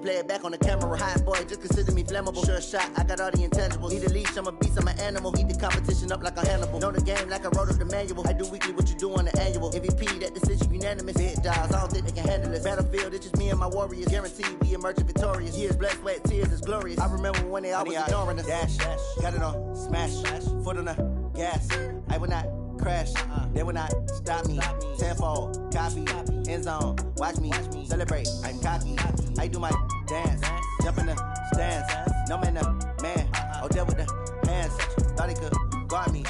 play it back on the camera. Hot boy, just consider me flammable. Sure shot, I got all the intangibles. Need a leash, I'm a beast, I'm an animal. Eat the competition up like a Hannibal. Know the game like I wrote up the manual. I do weekly what you do on the annual. MVP, that decision unanimous. Big dogs, I don't think they can handle it. Battlefield, it's just me and my warriors. Guaranteed we emerge victorious. Years, blood, sweat, tears is glorious. I remember when they always ignoring us. Dash, got it on, smash, foot on the gas. I will not crash, they will not stop me. Tenfold, copy, end zone, watch me celebrate. I'm cocky, I do my dance, jump in the stands. No man, man, oh there with the hands. Thought he could guard me.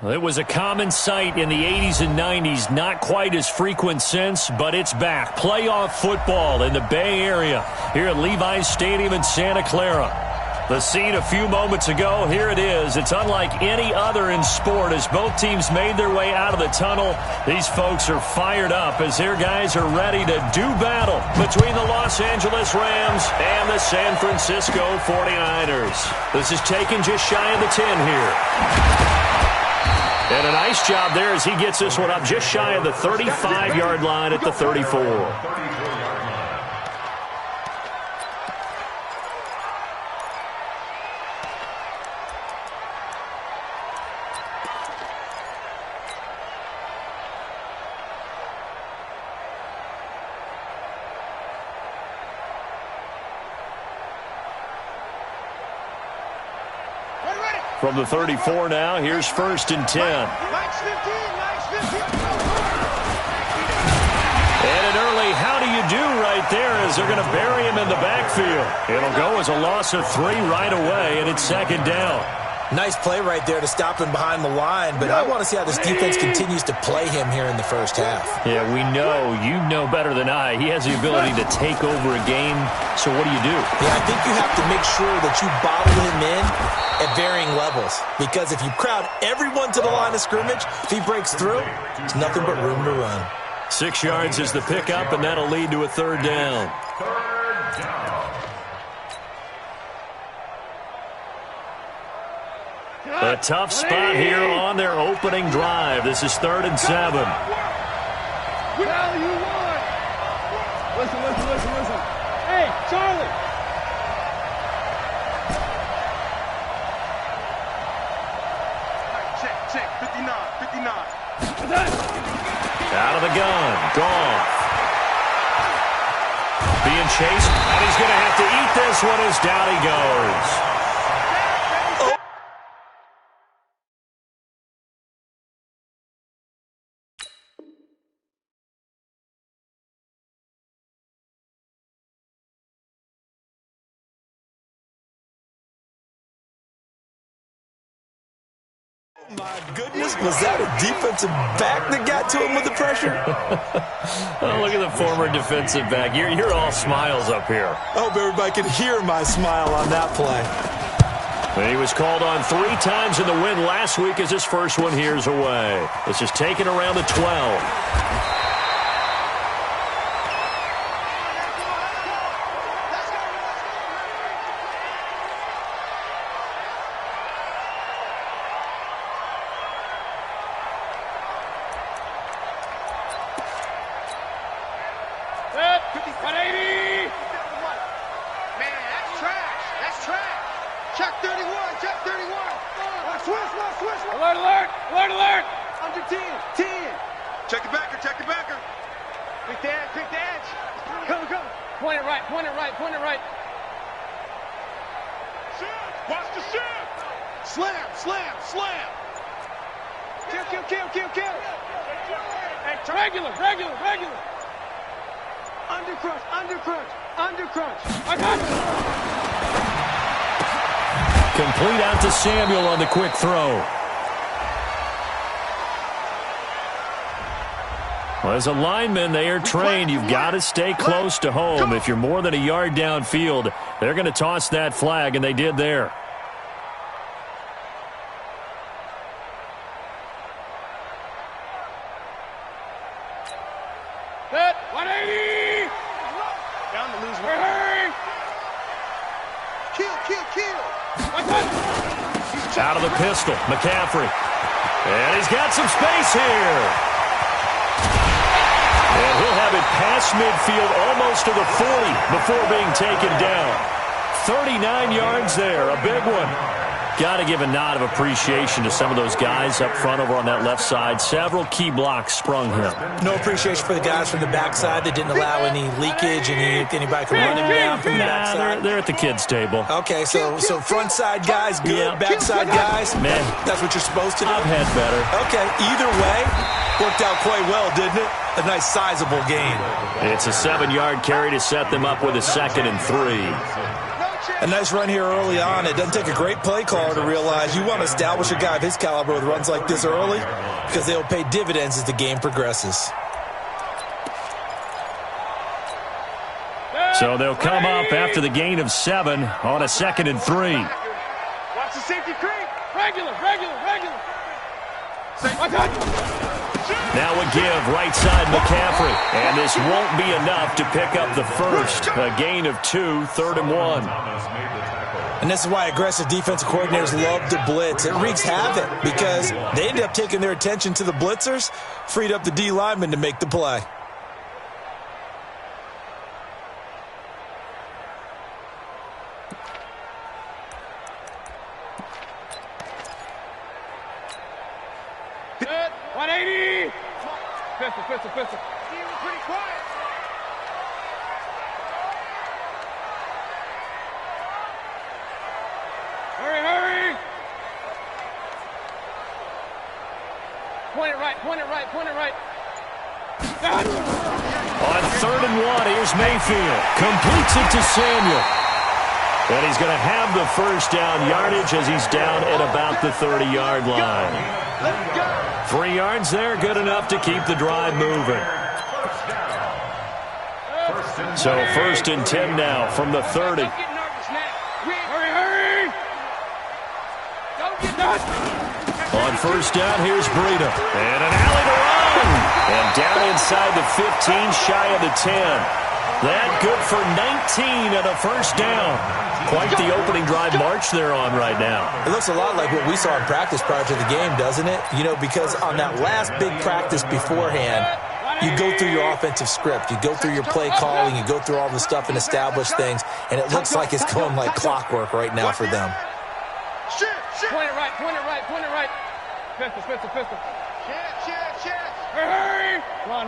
It was a common sight in the 80s and 90s, not quite as frequent since, but it's back. Playoff football in the Bay Area here at Levi's Stadium in Santa Clara. The scene a few moments ago, here it is. It's unlike any other in sport as both teams made their way out of the tunnel. These folks are fired up as their guys are ready to do battle between the Los Angeles Rams and the San Francisco 49ers. This is taken just shy of the 10 here. And a nice job there as he gets this one up just shy of the 35-yard line at the 34. From the 34 now, here's 1st and 10. And an early how do you do right there as they're going to bury him in the backfield. It'll go as a loss of 3 right away, and it's 2nd down. Nice play right there to stop him behind the line, but I want to see how this defense continues to play him here in the first half. Yeah, we know. You know better than I. He has the ability to take over a game, so what do you do? Yeah, I think you have to make sure that you bottle him in at varying levels, because if you crowd everyone to the line of scrimmage, if he breaks through, it's nothing but room to run. 6 yards is the pickup, and that'll lead to a 3rd down. A tough spot here on their opening drive. This is 3rd and 7. Well, you won. Listen. Hey, Charlie. Check. 59. Out of the gun. Goff. Being chased, and he's going to have to eat this one as down he goes. My goodness, was that a defensive back that got to him with the pressure? Oh, look at the former defensive back. You're all smiles up here. I hope everybody can hear my smile on that play. And he was called on 3 times in the win last week as his first one here's away. This is taken around the 12. Alert! Under 10. Check the backer. Quick dance. Come. Point it right. Watch the shift. Slam. Kill. Hey, regular. Undercrunch. I got you. Complete out to Samuel on the quick throw. Well, as a lineman, they are trained. You've got to stay close to home. If you're more than a yard downfield, they're going to toss that flag, and they did there. Set, 180! Down to lose one. Hurry! Kill! Out of the pistol, McCaffrey. And he's got some space here. And he'll have it past midfield, almost to the 40, before being taken down. 39 yards there, a big one. Got to give a nod of appreciation to some of those guys up front over on that left side. Several key blocks sprung him. No appreciation for the guys from the backside that didn't allow any leakage and anybody could run him down from the backside. They're at the kids' table. Okay, so front side guys good, backside guys, man, that's what you're supposed to do? I've had better. Okay, either way, worked out quite well, didn't it? A nice sizable gain. It's a 7-yard carry to set them up with a 2nd and 3. A nice run here early on. It doesn't take a great play caller to realize you want to establish a guy of his caliber with runs like this early because they'll pay dividends as the game progresses. So they'll come up after the gain of 7 on a 2nd and 3. Watch the safety creep. Regular. Now a give right side McCaffrey. And this won't be enough to pick up the first. A gain of 2, 3rd and 1. And this is why aggressive defensive coordinators love to blitz. It wreaks havoc because they end up taking their attention to the blitzers, freed up the D lineman to make the play. Good. 180. Pistol. He was pretty quiet. Hurry. Point it right. On 3rd and 1, here's Mayfield. Completes it to Samuel. And he's going to have the first down yardage as he's down at about the 30-yard line. 3 yards there, good enough to keep the drive moving. So 1st and 10 now from the 30. Hurry. On 1st down, here's Breida. And an alley to run. And down inside the 15, shy of the 10. That good for 19 and a 1st down. Quite the opening drive march they're on right now. It looks a lot like what we saw in practice prior to the game, doesn't it? You know, because on that last big practice beforehand, you go through your offensive script. You go through your play calling. You go through all the stuff and establish things. And it looks like it's going like clockwork right now for them. Point it right. Pistol. Chance. Hurry. Run.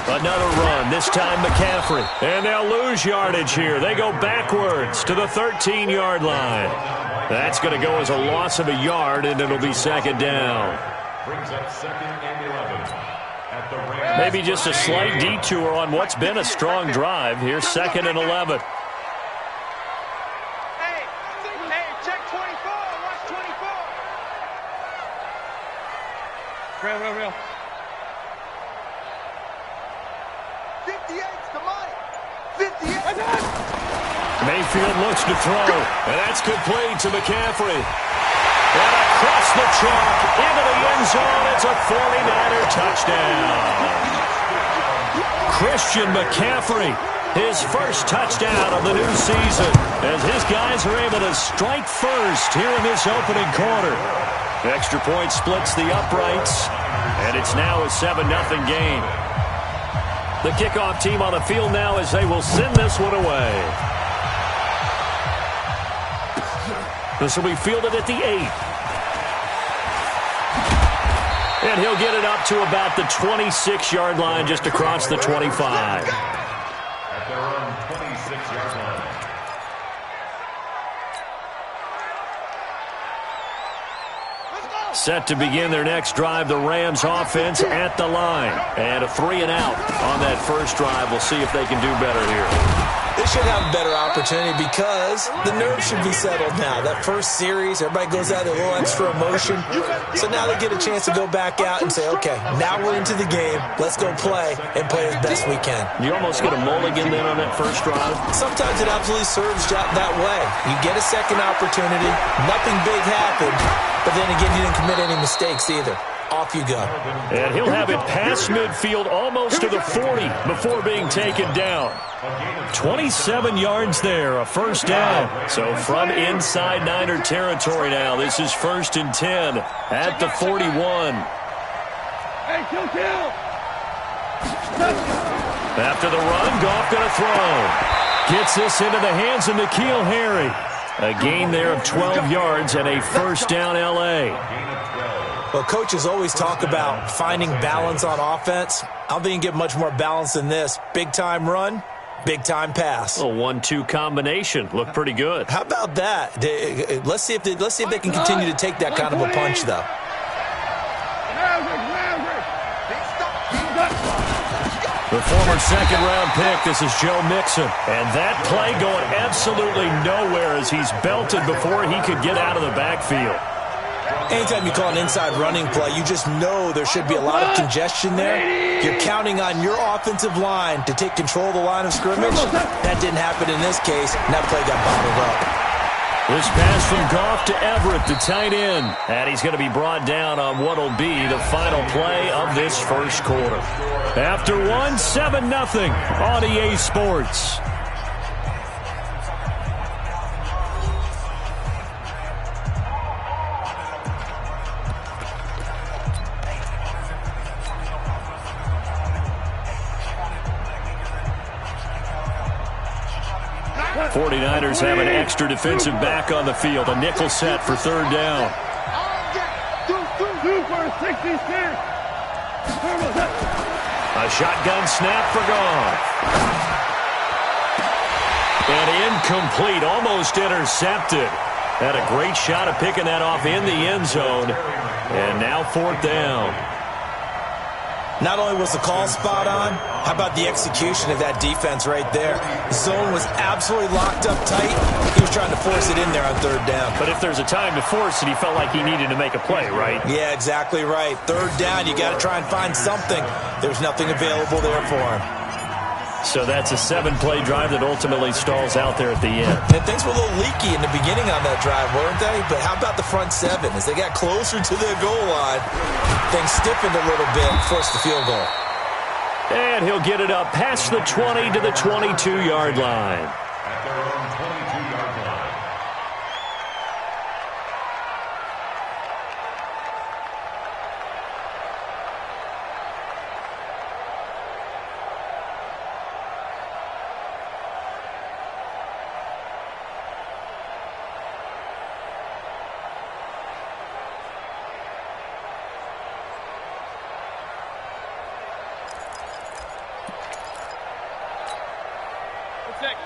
Another run, this time McCaffrey. And they'll lose yardage here. They go backwards to the 13-yard line. That's going to go as a loss of a yard, and it'll be 2nd down. Brings up 2nd and 11. Maybe just a slight detour on what's been a strong drive. Here's 2nd and 11. Hey, check 24. Watch 24. Real. 58's the money. 58. Mayfield looks to throw, and that's complete to McCaffrey. And across the chalk, into the end zone, it's a 49er touchdown. Christian McCaffrey, his first touchdown of the new season, as his guys are able to strike first here in this opening quarter. Extra point splits the uprights, and it's now a 7-0 game. The kickoff team on the field now as they will send this one away. This will be fielded at the 8. And he'll get it up to about the 26-yard line, just across the 25. At their own 26-yard line. Set to begin their next drive, the Rams offense at the line. And a 3-and-out on that first drive. We'll see if they can do better here. They should have a better opportunity because the nerves should be settled now. That first series, everybody goes out with a little extra emotion. So now they get a chance to go back out and say, okay, now we're into the game. Let's go play and play as best we can. You almost get a mulligan then on that first drive. Sometimes it absolutely serves that way. You get a second opportunity. Nothing big happened. But then again, you didn't commit any mistakes either. Off you go. And he'll have it past midfield almost to the 40 before being taken down. 27 yards there, a first down. So from inside Niner territory now, this is 1st and 10 at the 41. After the run, Goff going to throw. Gets this into the hands of N'Keal Harry. A gain there of 12 yards and a first down L.A. Well, coaches always talk about finding balance on offense. I don't think you can get much more balance than this. Big-time run, big-time pass. A 1-2 combination. Looked pretty good. How about that? Let's see if they can continue to take that kind of a punch, though. The former second-round pick, this is Joe Mixon. And that play going absolutely nowhere as he's belted before he could get out of the backfield. Anytime you call an inside running play, you just know there should be a lot of congestion there. You're counting on your offensive line to take control of the line of scrimmage. That didn't happen in this case, and that play got bottled up. This pass from Goff to Everett, the tight end. And he's going to be brought down on what will be the final play of this first quarter. After 7-0 on EA Sports. '49ers have an extra defensive back on the field. A nickel set for third down. A shotgun snap for Goff. And incomplete, almost intercepted. Had a great shot of picking that off in the end zone. And now fourth down. Not only was the call spot on, how about the execution of that defense right there? The zone was absolutely locked up tight. He was trying to force it in there on third down. But if there's a time to force it, he felt like he needed to make a play, right? Yeah, exactly right. Third down, you got to try and find something. There's nothing available there for him. So that's a 7-play drive that ultimately stalls out there at the end. And things were a little leaky in the beginning on that drive, weren't they? But how about the front seven? As they got closer to their goal line, things stiffened a little bit, forced the field goal. And he'll get it up past the 20 to the 22-yard line. At their own 22-yard line.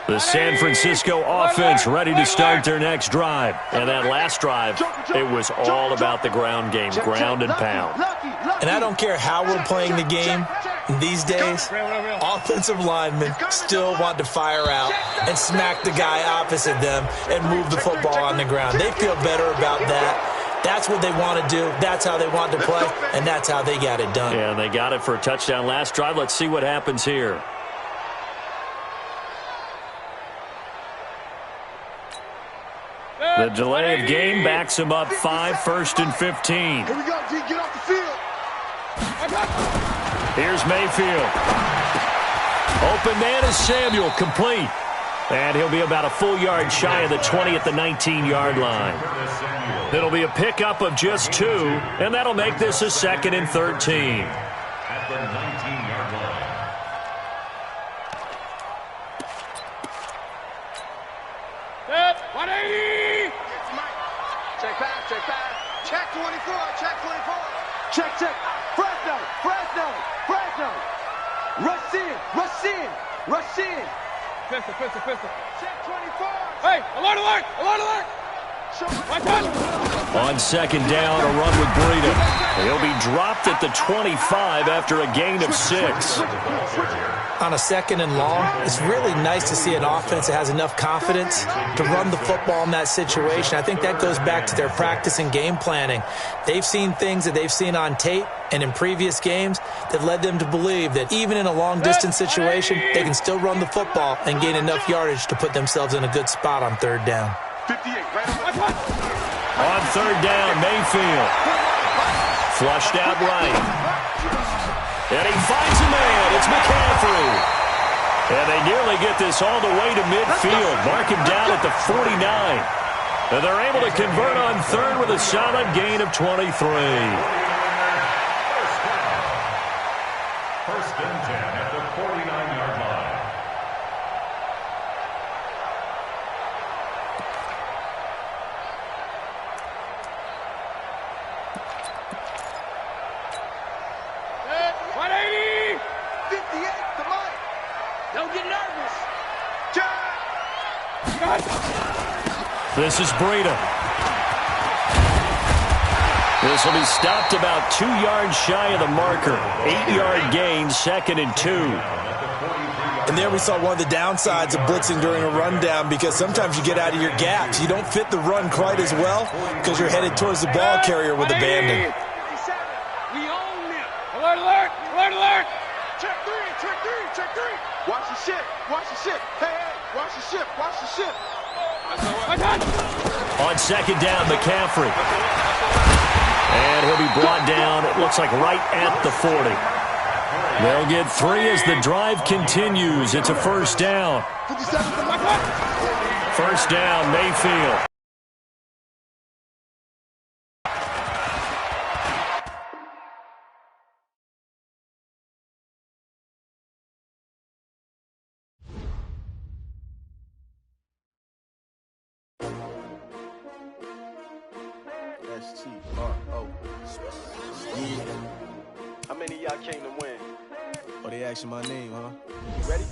The San Francisco offense ready to start their next drive. And that last drive, it was all about the ground game, ground and pound. And I don't care how we're playing the game these days, offensive linemen still want to fire out and smack the guy opposite them and move the football on the ground. They feel better about that. That's what they want to do. That's how they want to play, and that's how they got it done. Yeah, and they got it for a touchdown last drive. Let's see what happens here. The delay of game backs him up 5, 1st and 15. Here we go, D. Get off the field. Here's Mayfield. Open man is Samuel, complete. And he'll be about a full yard shy of the 20 at the 19-yard line. It'll be a pickup of just 2, and that'll make this a 2nd and 13. At the 19-yard line. Set, 180. Check pass, check pass. Check 24, check 24. Check, check. Fresno, Fresno, Fresno. Rush in, rush in, rush in. Pistol, pistol, pistol. Check 24. Hey, alert, alert, alert, alert. On second down, a run with Breida. He'll be dropped at the 25 after a gain of 6. On a second and long, it's really nice to see an offense that has enough confidence to run the football in that situation. I think that goes back to their practice and game planning. They've seen things that they've seen on tape and in previous games that led them to believe that even in a long-distance situation, they can still run the football and gain enough yardage to put themselves in a good spot on third down. 58, right. On third down, Mayfield. Flushed out right. And he finds a man. It's McCaffrey. And they nearly get this all the way to midfield. Mark him down at the 49. And they're able to convert on third with a solid gain of 23. First and 10 at the 49-yard line. This is Breida. This will be stopped about 2 yards shy of the marker. 8-yard gain, 2nd and 2. And there we saw one of the downsides of blitzing during a rundown, because sometimes you get out of your gaps. You don't fit the run quite as well because you're headed towards the ball carrier with abandon. We own them. Alert, alert, alert, alert. Check three, check three, check three. Watch the ship, watch the ship. Hey, hey, watch the ship, watch the ship. On 2nd down, McCaffrey. And he'll be brought down, it looks like right at the 40. They'll get 3 as the drive continues. It's a first down. First down, Mayfield. S-T-R-O. Yeah. How many of y'all came to win? Oh, they asking my name, huh? You ready?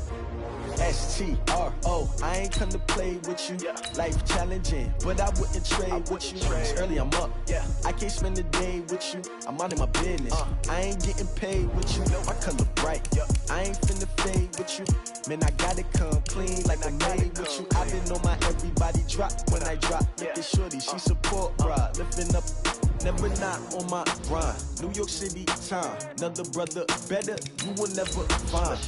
S-T-R-O. I ain't come to play with you. Life challenging, but I wouldn't trade with you. It's early, I'm up. I can't spend the day with you. I'm out of my business. I ain't getting paid with you. My color bright. I ain't finna fade with you. Man, I gotta come clean like I made with you. I been on my everybody drop when I drop. Look at shorty, she support ride. Lifting up, never not on my grind. New York City time, another brother better, you will never find.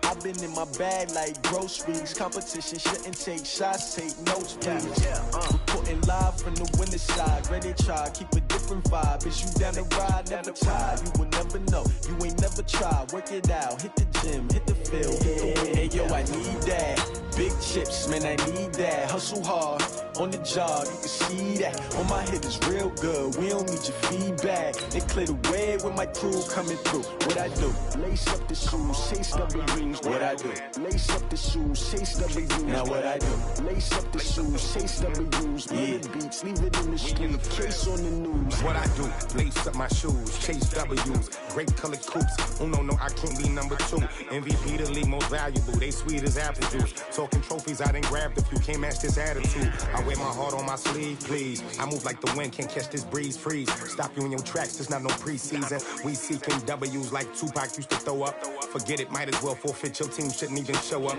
I've been in my bag like groceries. Competition shouldn't take shots, take notes, please. Reporting live from the winter side. Ready to try, keep a different vibe. Is you down the ride, never tired. You will never know, you ain't never tried. Work it out, hit the gym, hit the field. Hey yo, I need that. Big chips, man, I need that. Hustle hard, on the job, you can see that. On my head is real good, we don't need your feedback. They clear the way with my crew coming through. What I do? Lace up the shoes, chase W's. What I do? Lace up the shoes, chase W's. Now what I do? Lace up the shoes, chase W's. Yeah, beats, leave it in the street, case on the news. What I do? Lace up my shoes, chase W's. Great colored coops. Oh no, I can't be number 2. MVP the league most valuable. They sweet as apple juice. Talking trophies, I done grabbed a few. Can't match this attitude. I wear my heart on my sleeve, please. I move like the wind, can't catch this breeze. Freeze. Stop you in your tracks. There's not no preseason. We seeking W's like Tupac used to throw up. Forget it, might as well forfeit. Your team shouldn't even show up.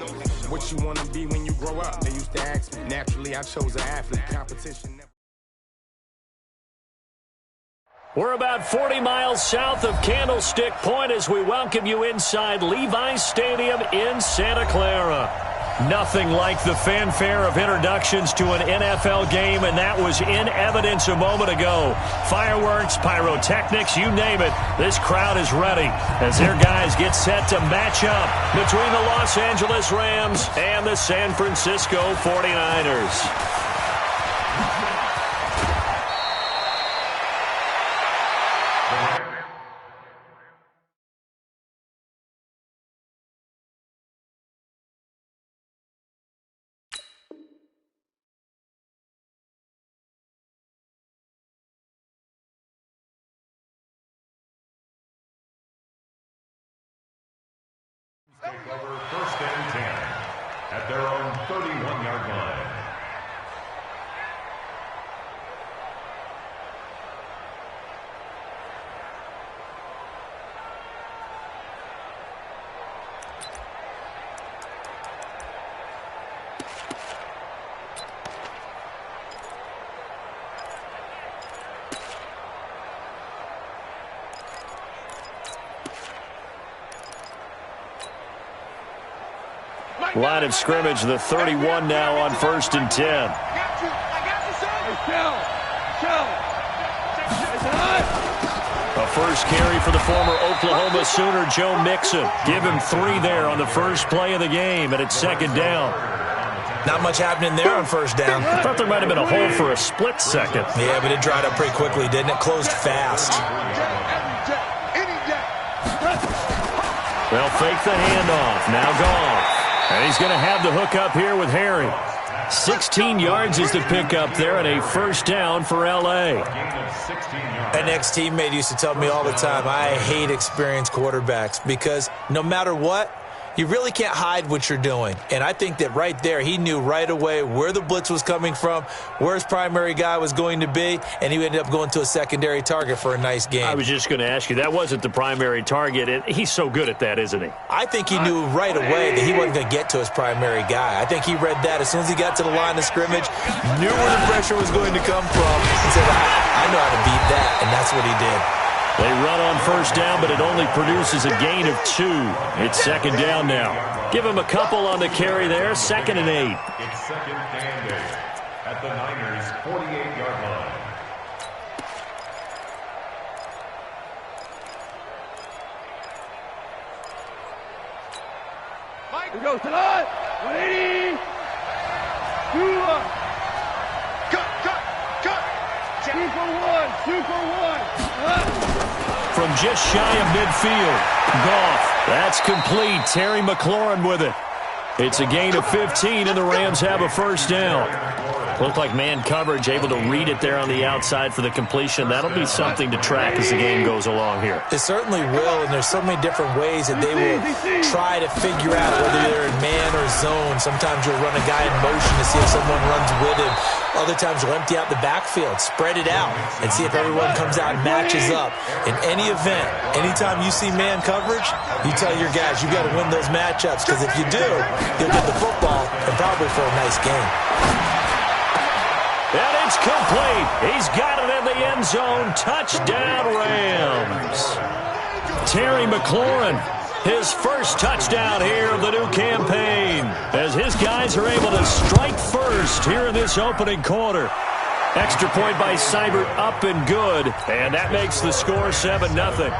What you wanna be when you grow up? They used to ask me. Naturally, I chose an athlete. Competition. We're about 40 miles south of Candlestick Point as we welcome you inside Levi's Stadium in Santa Clara. Nothing like the fanfare of introductions to an NFL game, and that was in evidence a moment ago. Fireworks, pyrotechnics, you name it. This crowd is ready as their guys get set to match up between the Los Angeles Rams and the San Francisco 49ers. Take over first and 10 at their own 31-yard line. Line of scrimmage, the 31 now on 1st and 10. A first carry for the former Oklahoma Sooner, Joe Mixon. Give him 3 there on the first play of the game, and it's 2nd down. Not much happening there on 1st down. I thought there might have been a hole for a split second. Yeah, but it dried up pretty quickly, didn't it? Closed fast. They'll fake the handoff. Now Goff. And he's going to have the hook up here with Harry. 16 yards is the pickup there and a first down for L.A. An ex-teammate used to tell me all the time, I hate experienced quarterbacks because no matter what, you really can't hide what you're doing. And I think that right there, he knew right away where the blitz was coming from, where his primary guy was going to be, and he ended up going to a secondary target for a nice game. I was just going to ask you, that wasn't the primary target, and he's so good at that, isn't he? I think he knew right away that he wasn't going to get to his primary guy. I think he read that as soon as he got to the line of scrimmage, knew where the pressure was going to come from, and said, I know how to beat that, and that's what he did. They run on first down, but it only produces a gain of 2. It's second down now. Give him a couple on the carry there, 2nd and 8. It's 2nd and 8 at the Niners' 48-yard line. Mike, he goes to the 180. Cut. 2 for 1. 2 for 1. From just shy of midfield. Goff. That's complete. Terry McLaurin with it. It's a gain of 15, and the Rams have a first down. Looked like man coverage, able to read it there on the outside for the completion. That'll be something to track as the game goes along here. It certainly will, and there's so many different ways that they will try to figure out whether they're in man or zone. Sometimes you'll run a guy in motion to see if someone runs with him. Other times you'll empty out the backfield, spread it out, and see if everyone comes out and matches up. In any event, anytime you see man coverage, you tell your guys, you got to win those matchups, because if you do, you'll get the football and probably for a nice game. And it's complete. He's got it in the end zone. Touchdown, Rams. Terry McLaurin, his first touchdown here of the new campaign, as his guys are able to strike first here in this opening quarter. Extra point by Seibert, up and good, and that makes the score 7-0.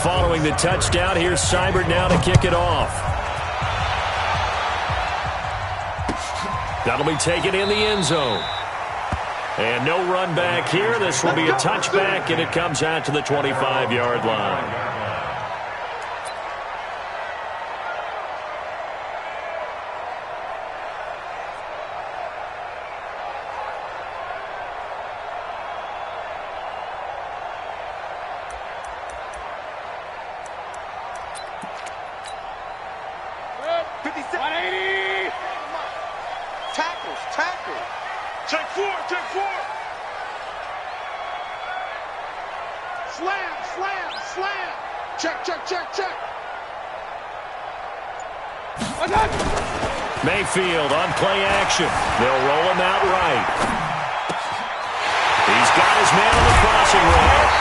Following the touchdown, here's Seibert now to kick it off. That'll be taken in the end zone. And no run back here. This will be a touchback, and it comes out to the 25-yard line. Mayfield on play action. They'll roll him out right. He's got his man on the crossing route.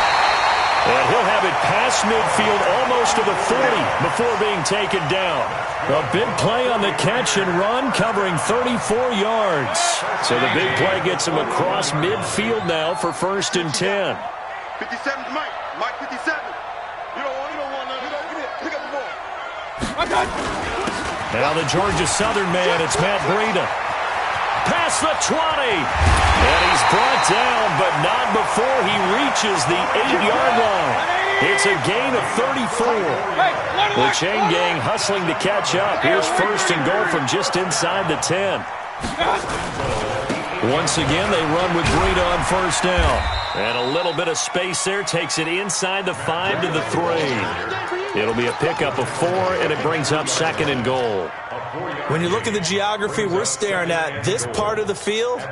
And he'll have it past midfield almost to the 40 before being taken down. A big play on the catch and run, covering 34 yards. So the big play gets him across midfield now for 1st and 10. 57's Mike. Mike 57. You don't want none. Pick up the ball. I got it. Now the Georgia Southern man, it's Matt Breida. Past the 20. And he's brought down, but not before he reaches the 8-yard line. It's a gain of 34. The chain gang hustling to catch up. Here's 1st and goal from just inside the 10. Once again, they run with Breida on 1st down. And a little bit of space there takes it inside the 5 to the 3. It'll be a pickup of 4, and it brings up 2nd and goal. When you look at the geography we're staring at, this part of the field,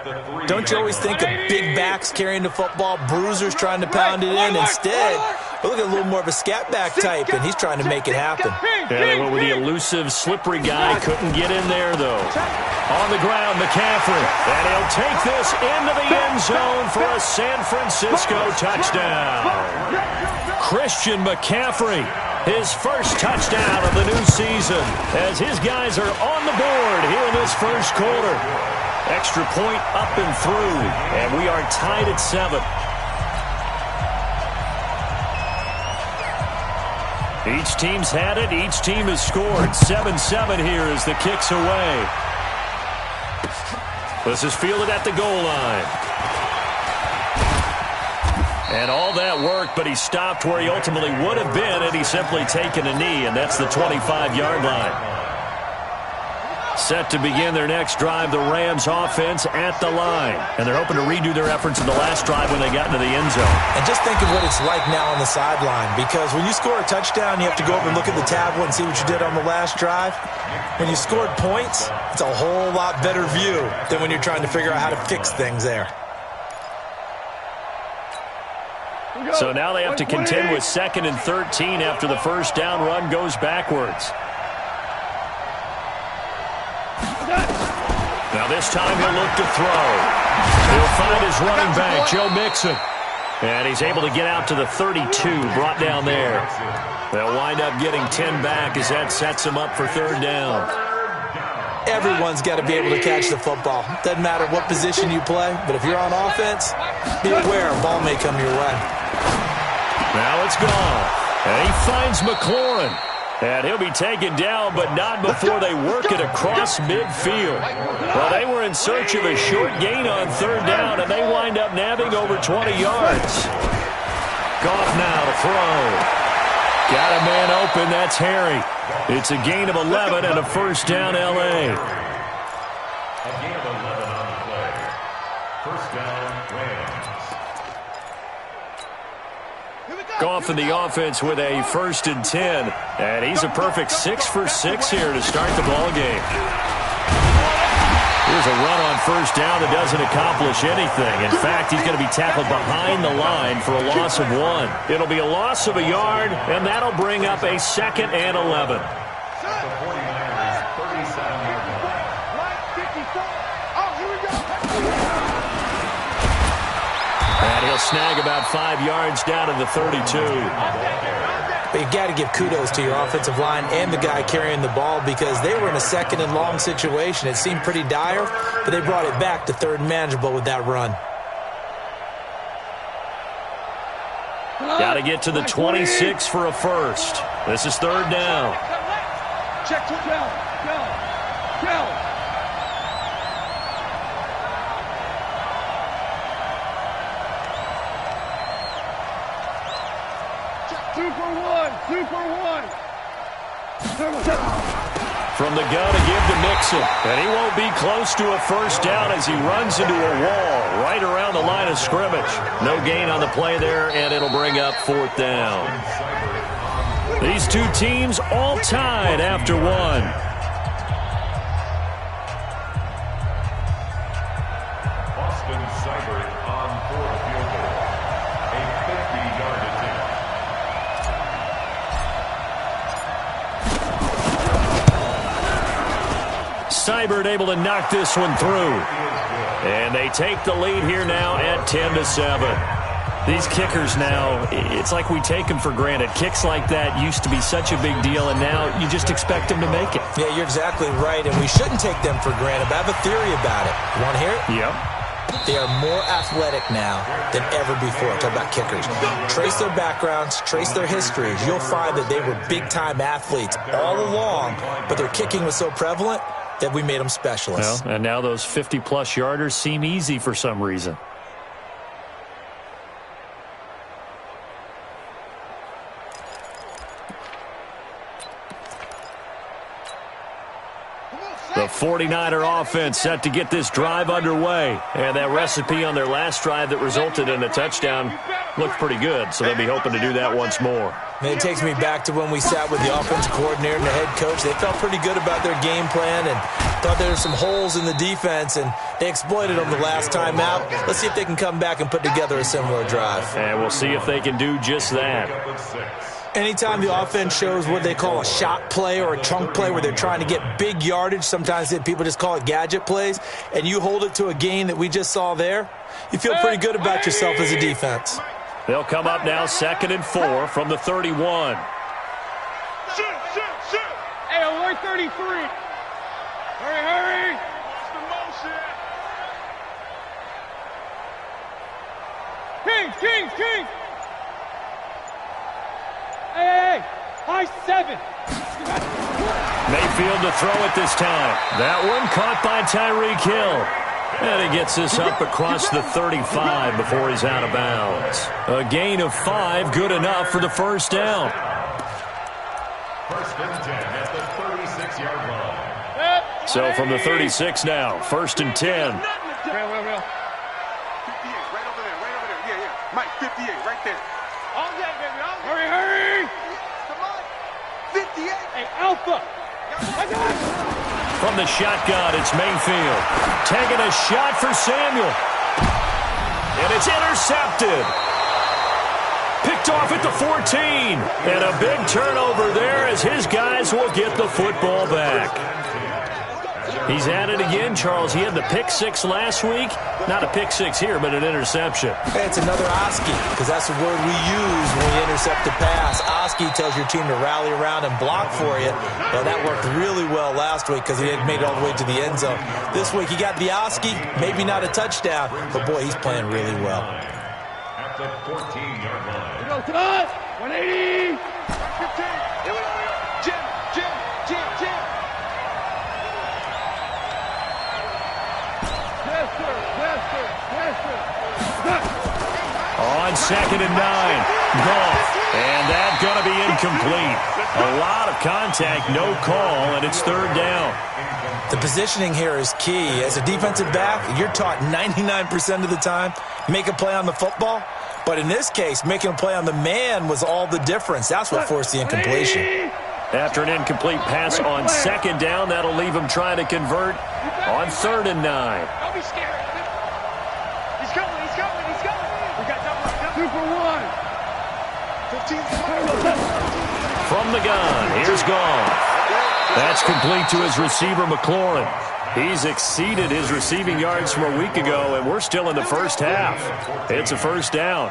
don't you always think of big backs carrying the football, bruisers trying to pound it in? Instead, look at a little more of a scat back type, and he's trying to make it happen. Yeah, they went with the elusive, slippery guy. Couldn't get in there, though. On the ground, McCaffrey. And he'll take this into the end zone for a San Francisco touchdown. Christian McCaffrey, his first touchdown of the new season, as his guys are on the board here in this first quarter. Extra point up and through, and we are tied at 7. Each team's had it. Each team has scored. 7-7 here as the kick's away. This is fielded at the goal line. And all that work, but he stopped where he ultimately would have been had he simply taken a knee, and that's the 25-yard line. Set to begin their next drive, the Rams offense at the line. And they're hoping to redo their efforts in the last drive when they got into the end zone. And just think of what it's like now on the sideline, because when you score a touchdown, you have to go over and look at the tablet and see what you did on the last drive. When you scored points, it's a whole lot better view than when you're trying to figure out how to fix things there. So now they have to contend with 2nd and 13 after the first down run goes backwards. Now this time he'll look to throw. He'll find his running back, Joe Mixon. And he's able to get out to the 32, brought down there. They'll wind up getting 10 back as that sets him up for 3rd down. Everyone's got to be able to catch the football. Doesn't matter what position you play, but if you're on offense, be aware a ball may come your way. Now it's gone. And he finds McLaurin. And he'll be taken down, but not before they work it across midfield. Well, they were in search of a short gain on 3rd down, and they wind up nabbing over 20 yards. Goff now to throw. Got a man open. That's Harry. It's a gain of 11 and a 1st down, L.A. A gain of 11 on the play. 1st down, Rams. Goff in the offense with a 1st and 10. And he's a perfect 6 for 6 here to start the ball game. Here's a run on 1st down that doesn't accomplish anything. In fact, he's going to be tackled behind the line for a loss of 1. It'll be a loss of a yard, and that'll bring up a 2nd and 11. The 49ers, 37-yard line. And he'll snag about 5 yards down to the 32. But you got to give kudos to your offensive line and the guy carrying the ball, because they were in a 2nd and long situation. It seemed pretty dire, but they brought it back to 3rd and manageable with that run. Got to get to the 26 for a 1st. This is 3rd down. Check to go. 2 for 1. From the gun to give to Mixon. And he won't be close to a 1st down as he runs into a wall right around the line of scrimmage. No gain on the play there, and it'll bring up 4th down. These two teams all tied after 1. Austin Seibert on 4th field goal. A 50-yard attempt. Seibert able to knock this one through. And they take the lead here now at 10-7. These kickers now, it's like we take them for granted. Kicks like that used to be such a big deal, and now you just expect them to make it. Yeah, you're exactly right, and we shouldn't take them for granted, but I have a theory about it. You want to hear it? Yep. They are more athletic now than ever before. Talk about kickers. Trace their backgrounds, trace their histories. You'll find that they were big-time athletes all along, but their kicking was so prevalent that we made them specialists. Well, and now those 50-plus yarders seem easy for some reason. The 49er offense set to get this drive underway. And that recipe on their last drive that resulted in a touchdown looked pretty good, so they'll be hoping to do that once more. And it takes me back to when we sat with the offensive coordinator and the head coach. They felt pretty good about their game plan and thought there were some holes in the defense, and they exploited them the last time out. Let's see if they can come back and put together a similar drive. And we'll see if they can do just that. Anytime the offense shows what they call a shot play or a chunk play where they're trying to get big yardage, sometimes people just call it gadget plays, and you hold it to a gain that we just saw there, you feel pretty good about yourself as a defense. They'll come up now 2nd and 4 from the 31. Shoot. Hey, alert 33. Hurry. What's the motion? King. Hey, high 7. Mayfield to throw it this time. That one caught by Tyreek Hill. And he gets this up across the 35 before he's out of bounds. A gain of 5, good enough for the first down. First and 10 at the 36-yard line. So from the 36 now, first and 10. Real. 58, right over there. Yeah. Mike, 58, right there. All day, baby, all day. Hurry. Come on. 58. Hey, Alpha. From the shotgun, it's Mayfield. Taking a shot for Samuel. And it's intercepted. Picked off at the 14. And a big turnover there as his guys will get the football back. He's at it again, Charles. He had the pick 6 last week. Not a pick 6 here, but an interception. Hey, it's another Oski, because that's the word we use when we intercept a pass. Oski tells your team to rally around and block for you. Well, that worked really well last week because he had made it all the way to the end zone. This week, he got the Oski, maybe not a touchdown, but boy, he's playing really well. At the 14-yard line. We go to us. 180. 15. Here we go. Jim. On 2nd and 9, Goff, and that's going to be incomplete. A lot of contact, no call, and it's 3rd down. The positioning here is key. As a defensive back, you're taught 99% of the time, make a play on the football. But in this case, making a play on the man was all the difference. That's what forced the incompletion. After an incomplete pass on 2nd down, that'll leave him trying to convert on 3rd and 9. Don't be scared. He's coming. We got double. 2 for 1. 15. From the gun, here's Goff. That's complete to his receiver, McLaurin. He's exceeded his receiving yards from a week ago, and we're still in the first half. It's a first down.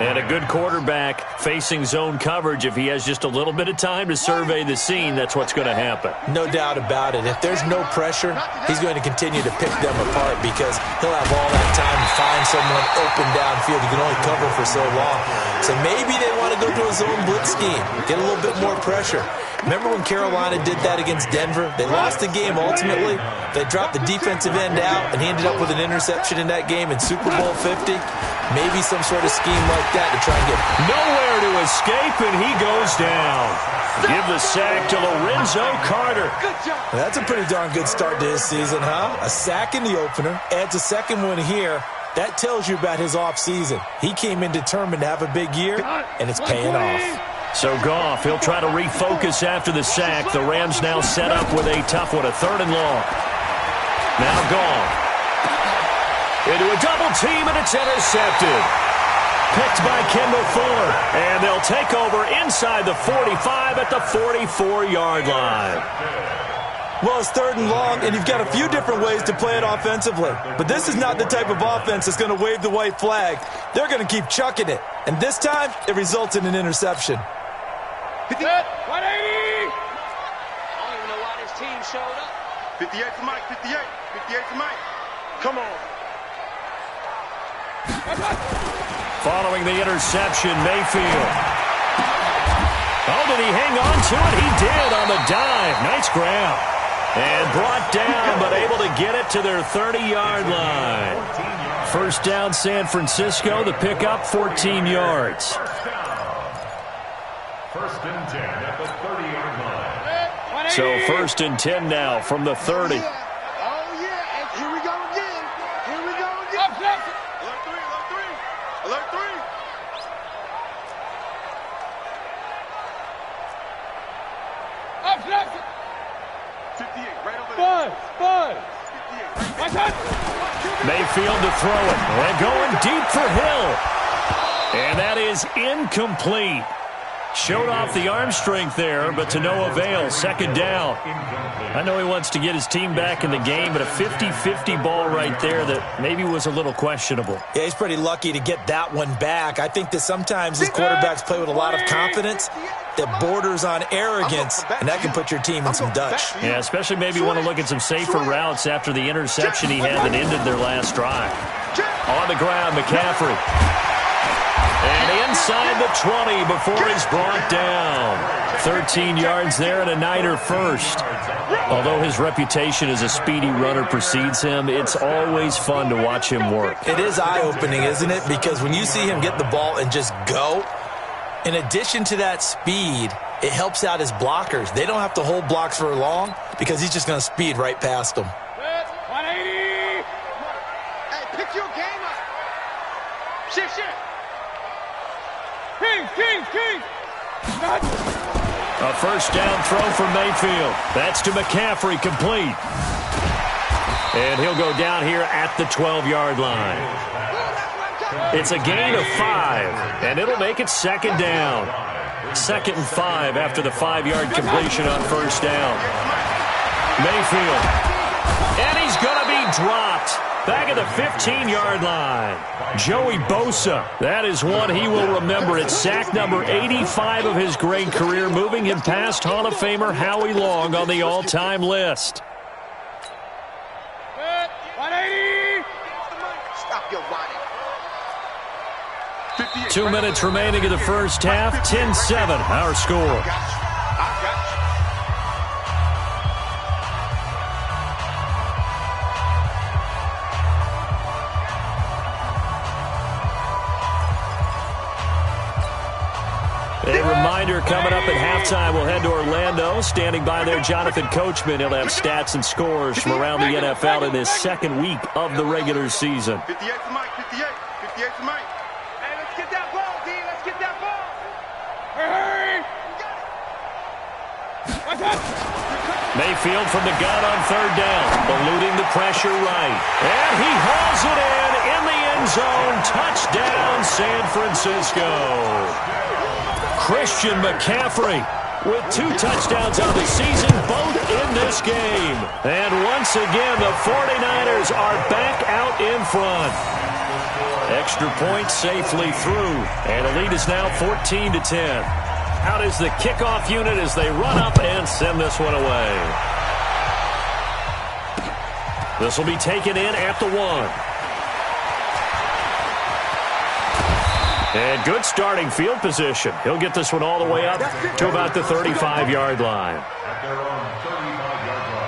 And a good quarterback facing zone coverage. If he has just a little bit of time to survey the scene, that's what's going to happen. No doubt about it. If there's no pressure, he's going to continue to pick them apart because he'll have all that time to find someone open downfield. He can only cover for so long. So maybe they want to go to a zone blitz scheme, get a little bit more pressure. Remember when Carolina did that against Denver? They lost the game ultimately. They dropped the defensive end out, and he ended up with an interception in that game in Super Bowl 50. Maybe some sort of scheme like that to try and get nowhere to escape, and he goes down. Give the sack to Lorenzo Carter. That's a pretty darn good start to his season, huh? A sack in the opener, adds a second one here. That tells you about his offseason. He came in determined to have a big year, and it's paying off. So Goff, he'll try to refocus after the sack. The Rams now set up with a tough one, a 3rd and long. Now Goff. Into a double team, and it's intercepted. Picked by Kendall Fuller. And they'll take over inside the 45 at the 44-yard line. Well, it's 3rd and long, and you've got a few different ways to play it offensively. But this is not the type of offense that's going to wave the white flag. They're going to keep chucking it. And this time, it results in an interception. 180! I don't even know why this team showed up. 58 for Mike, 58. 58 for Mike. Come on. Following the interception, Mayfield. Oh, did he hang on to it? He did on the dive. Nice grab. And brought down, but able to get it to their 30-yard line. First down, San Francisco. The pickup, 14 yards. First and 10 at the 30-yard line. So 1st and 10 now from the 30. Oh, yeah. And here we go again. Alert 3. Alert 3. Up, 58, right over there. Buzz. 58, Mayfield to throw it. And going deep for Hill. And that is incomplete. Showed off the arm strength there, but to no avail. 2nd down. I know he wants to get his team back in the game, but a 50-50 ball right there that maybe was a little questionable. Yeah, he's pretty lucky to get that one back. I think that sometimes his quarterbacks play with a lot of confidence that borders on arrogance, and that can put your team in some Dutch. Yeah, especially maybe want to look at some safer routes after the interception he had that ended their last drive. On the ground, McCaffrey. And inside the 20 before he's brought down. 13 yards there and a Niner first. Although his reputation as a speedy runner precedes him, it's always fun to watch him work. It is eye-opening, isn't it? Because when you see him get the ball and just go, in addition to that speed, it helps out his blockers. They don't have to hold blocks for long because he's just going to speed right past them. 180. Hey, pick your game up. Shift. King. A first down throw for Mayfield. That's to McCaffrey, complete. And he'll go down here at the 12-yard line. It's a gain of 5, and it'll make it second down. 2nd and 5 after the 5-yard completion on first down. Mayfield. And he's going to be dropped. Back at the 15-yard line. Joey Bosa. That is one he will remember. It's sack number 85 of his great career, moving him past Hall of Famer Howie Long on the all-time list. 180. Stop your whining. 2 minutes remaining in the first half. 10-7, our score. I got you. A reminder coming up at halftime, we'll head to Orlando. Standing by there, Jonathan Coachman. He'll have stats and scores from around the NFL in this second week of the regular season. 58 to Mike. 58 to Mike. Hey, let's get that ball, D. Let's get that ball. Hurry. What's up? Mayfield from the gun on third down, eluding the pressure right. And he hauls it in the end zone. Touchdown, San Francisco. Christian McCaffrey with 2 touchdowns on the season, both in this game. And once again, the 49ers are back out in front. Extra point safely through, and the lead is now 14-10. Out is the kickoff unit as they run up and send this one away. This will be taken in at the 1. And good starting field position. He'll get this one all the way up to about the 35-yard line. At their own 35-yard line.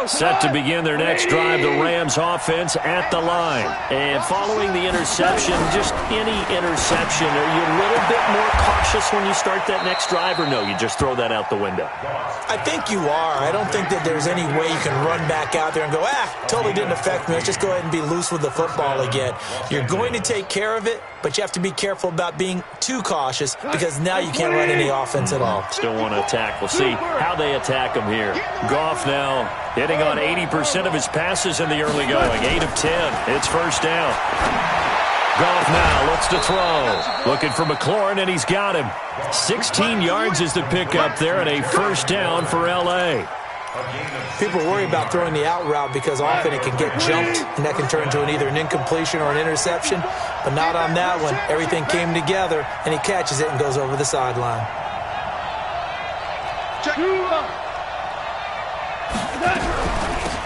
Set to begin their next drive, the Rams offense at the line. And following the interception, just any interception, are you a little bit more cautious when you start that next drive, or no, you just throw that out the window? I think you are. I don't think that there's any way you can run back out there and go, totally didn't affect me. Let's just go ahead and be loose with the football again. You're going to take care of it, but you have to be careful about being too cautious because now you can't run any offense at all. Still want to attack. We'll see how they attack him here. Goff now hitting on 80% of his passes in the early going. 8 of 10. It's first down. Goff now looks to throw. Looking for McLaurin, and he's got him. 16 yards is the pickup there, and a first down for L.A. People worry about throwing the out route because often it can get jumped, and that can turn into either an incompletion or an interception. But not on that one. Everything came together, and he catches it and goes over the sideline.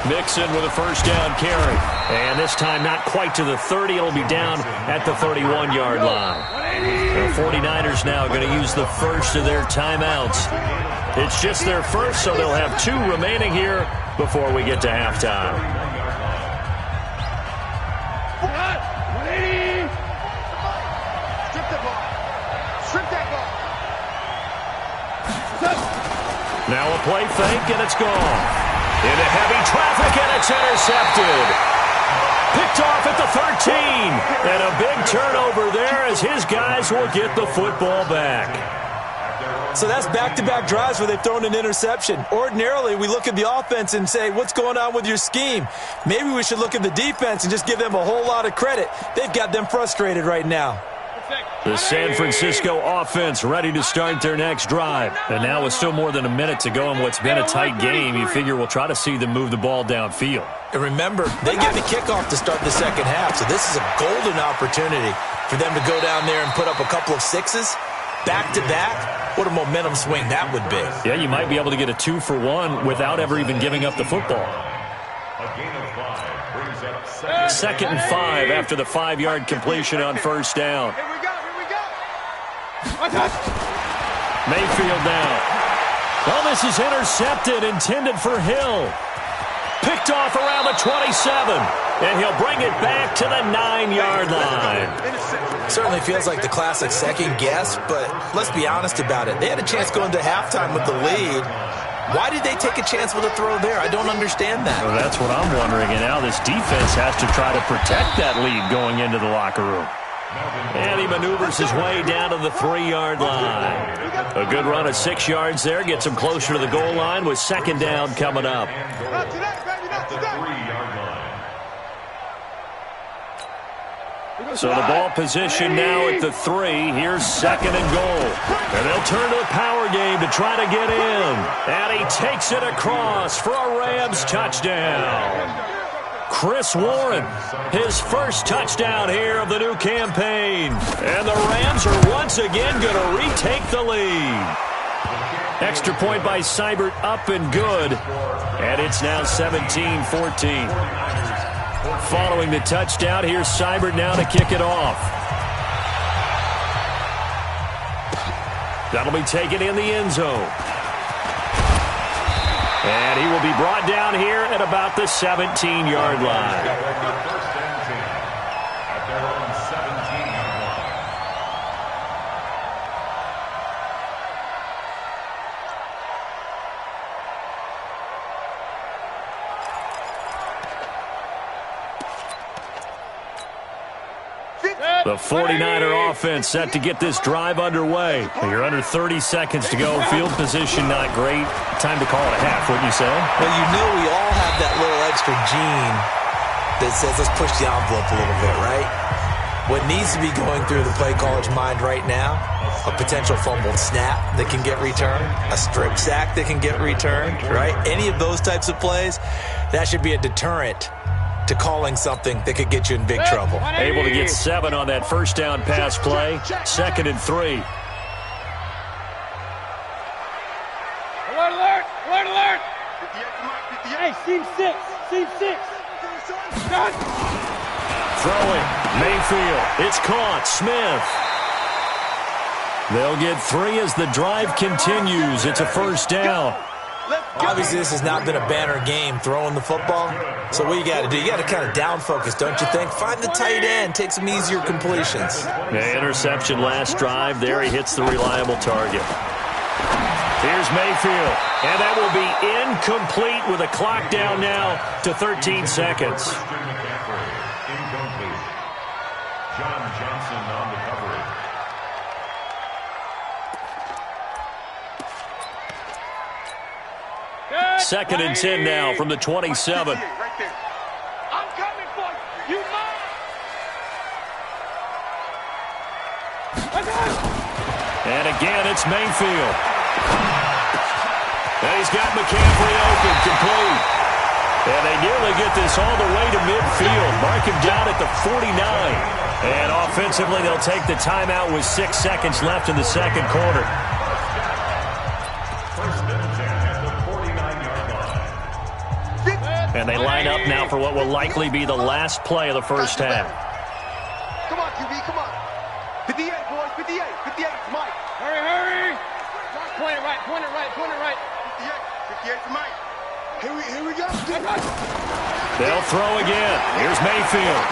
Mixon with a first down carry. And this time not quite to the 30. It'll be down at the 31-yard line. The 49ers now going to use the first of their timeouts. It's just their first, so they'll have 2 remaining here before we get to halftime. 180. Strip the ball. Strip that ball. Now a play fake, and it's gone. Into heavy traffic, and it's intercepted. Picked off at the 13. And a big turnover there as his guys will get the football back. So that's back-to-back drives where they've thrown an interception. Ordinarily, we look at the offense and say, what's going on with your scheme? Maybe we should look at the defense and just give them a whole lot of credit. They've got them frustrated right now. The San Francisco offense ready to start their next drive. And now with still more than a minute to go in what's been a tight game, you figure we'll try to see them move the ball downfield. And remember, they get the kickoff to start the second half, so this is a golden opportunity for them to go down there and put up a couple of 6s back-to-back, what a momentum swing that would be. Yeah, you might be able to get a 2-for-1 without ever even giving up the football. A gain of 5 brings up Second and 5 after the 5-yard completion on first down. Here we go. Mayfield now. Well, this is intercepted, intended for Hill. Picked off around the 27, and he'll bring it back to the 9-yard line. Certainly feels like the classic second guess, but let's be honest about it. They had a chance going to halftime with the lead. Why did they take a chance with a throw there? I don't understand that. Well, that's what I'm wondering, and now this defense has to try to protect that lead going into the locker room. And he maneuvers his way down to the 3-yard line. A good run of 6 yards there gets him closer to the goal line with second down coming up. Not today, baby, not the today. 3-yard line. So the ball position now at the 3. Here's second and goal. And they'll turn to the power game to try to get in. And he takes it across for a Rams touchdown. Chris Warren, his first touchdown here of the new campaign. And the Rams are once again going to retake the lead. Extra point by Seibert up and good. And it's now 17-14. Following the touchdown, here's Seibert now to kick it off. That'll be taken in the end zone. And he will be brought down here at about the 17-yard line. First and 10 at their own 17-yard line. The 49er offense set to get this drive underway. You're under 30 seconds to go. Field position not great. Time to call it a half, wouldn't you say? Well, you know we all have that little extra gene that says let's push the envelope a little bit, right? What needs to be going through the play caller's mind right now, a potential fumbled snap that can get returned, a strip sack that can get returned, right? Any of those types of plays, that should be a deterrent to calling something that could get you in big trouble. Able to get 7 on that first down pass play. Second and 3. Alert, alert, alert, alert. Hey, seam 6, seam 6. Done. Throwing. Mayfield. It's caught. Smith. They'll get 3 as the drive continues. It's a first down. Obviously, this has not been a banner game throwing the football. So what you got to do, you got to kind of down focus, don't you think? Find the tight end, take some easier completions. The interception last drive. There he hits the reliable target. Here's Mayfield. And that will be incomplete with a clock down now to 13 seconds. Incomplete. John Johnson on the coverage. Second and 10 now from the 27. Right there. I'm coming for you. You mine. And again, it's Mayfield. And he's got McCaffrey open, complete. And they nearly get this all the way to midfield. Mark him down at the 49. And offensively, they'll take the timeout with 6 seconds left in the second quarter. First and 10 at the 49-yard line. And they line up now for what will likely be the last play of the first half. Come on, QB, come on. 58, boys, 58, 58, Mike. Hurry, hurry. Point it right, point it right, point it right. 58, 58 for Mike. Here we go. They'll throw again. Here's Mayfield.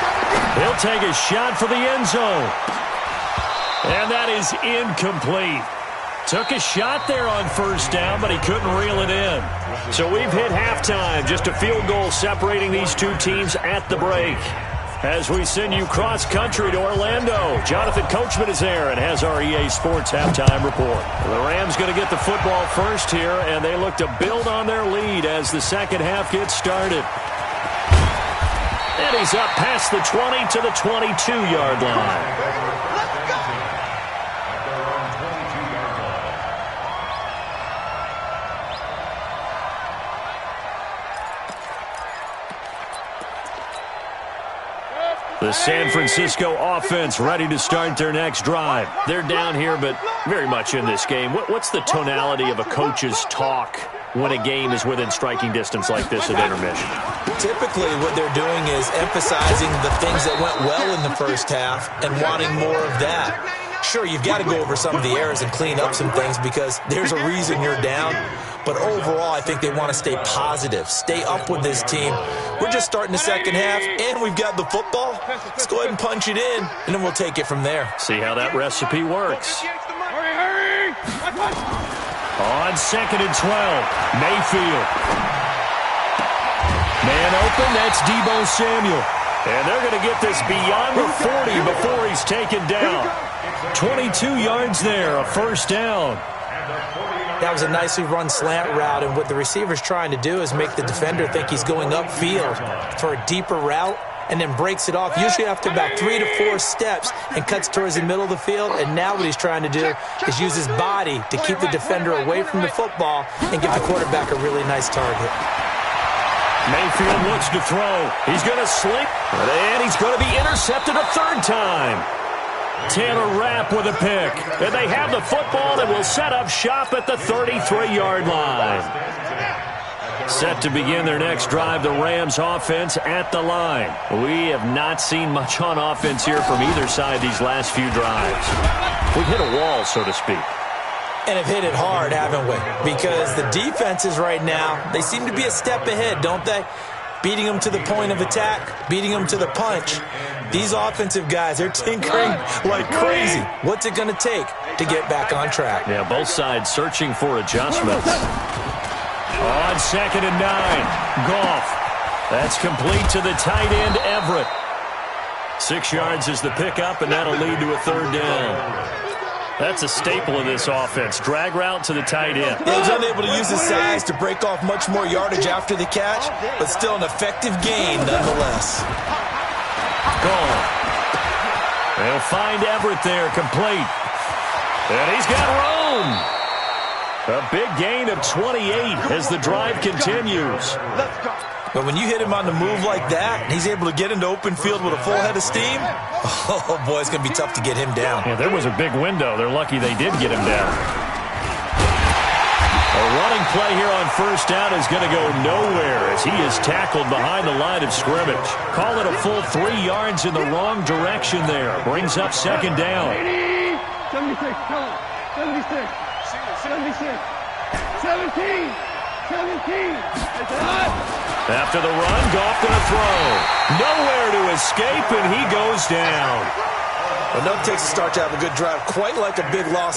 He'll take a shot for the end zone. And that is incomplete. Took a shot there on first down, but he couldn't reel it in. So we've hit halftime. Just a field goal separating these two teams at the break. As we send you cross-country to Orlando, Jonathan Coachman is there and has our EA Sports halftime report. The Rams going to get the football first here, and they look to build on their lead as the second half gets started. And he's up past the 20 to the 22-yard line. The The San Francisco offense ready to start their next drive. They're down here, but very much in this game. What's the tonality of a coach's talk when a game is within striking distance like this at intermission? Typically, what they're doing is emphasizing the things that went well in the first half and wanting more of that. Sure, you've got to go over some of the errors and clean up some things because there's a reason you're down. But overall, I think they want to stay positive, stay up with this team. We're just starting the second half, and we've got the football. Let's go ahead and punch it in, and then we'll take it from there. See how that recipe works. Hurry! On 2nd and 12, Mayfield. Man open, that's Deebo Samuel. And they're going to get this beyond the 40 before he's taken down. 22 yards there, a first down. That was a nicely run slant route, and what the receiver's trying to do is make the defender think he's going upfield for a deeper route and then breaks it off, usually after about 3 to 4 steps, and cuts towards the middle of the field. And now what he's trying to do is use his body to keep the defender away from the football and give the quarterback a really nice target. Mayfield looks to throw. He's going to slink, and he's going to be intercepted a third time. Taylor Rapp with a pick. And they have the football and will set up shop at the 33-yard line. Set to begin their next drive, the Rams offense at the line. We have not seen much on offense here from either side these last few drives. We've hit a wall, so to speak. And have hit it hard, haven't we? Because the defenses right now, they seem to be a step ahead, don't they? Beating them to the point of attack, beating them to the punch. These offensive guys, they're tinkering like crazy. What's it going to take to get back on track? Yeah, both sides searching for adjustments. On 2nd and 9, Goff. That's complete to the tight end, Everett. 6 yards is the pickup, and that'll lead to a third down. That's a staple of this offense. Drag route to the tight end. He was unable to use his size to break off much more yardage after the catch, but still an effective gain nonetheless. Gone. They'll find Everett there, complete. And he's got room. A big gain of 28 as the drive continues. But when you hit him on the move like that, and he's able to get into open field with a full head of steam, oh boy, it's going to be tough to get him down. Yeah, there was a big window. They're lucky they did get him down. A running play here on first down is going to go nowhere as he is tackled behind the line of scrimmage. Call it a full 3 yards in the wrong direction there. Brings up second down. 76, come on. 76, 76, 17, 17. After the run, Goff going to throw. Nowhere to escape, and he goes down. Well, no takes a start to have a good drive, quite like a big loss.